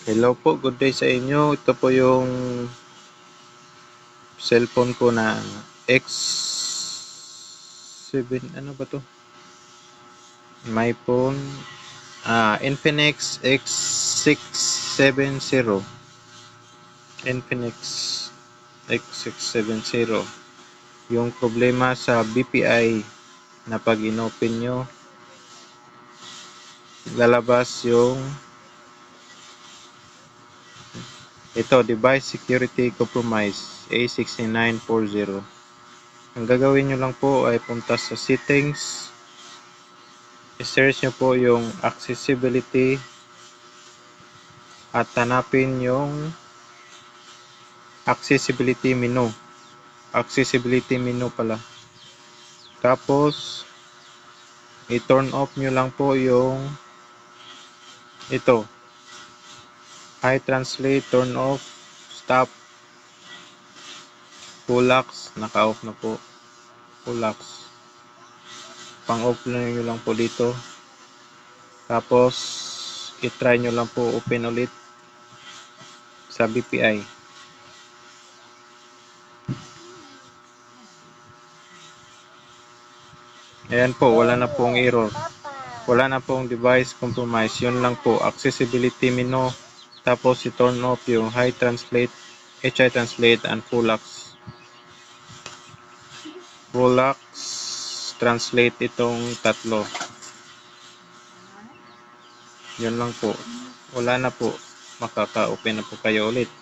Hello po, good day sa inyo. Ito po yung cellphone ko na X7, ano ba to? My phone, Infinix X670. Infinix X670. Yung problema sa BPI na pag inopen nyo, lalabas yung ito, device security compromise A6940. Ang gagawin nyo lang po ay punta sa settings, i-search nyo po yung accessibility at hanapin yung accessibility menu. Accessibility menu pala. Tapos, i-turn off nyo lang po yung ito. High translate, turn off, stop, full locks, naka-off na po. Full locks. Pang-off nyo lang po dito. Tapos, i-try nyo lang po open ulit sa BPI. Ayan po, wala na pong error. Wala na pong device compromise. Yun lang po, accessibility menu. Tapos, i-turn off yung high translate, HI translate, and full locks. Full locks, translate itong tatlo. Yun lang po. Wala na po. Makaka-open na po kayo ulit.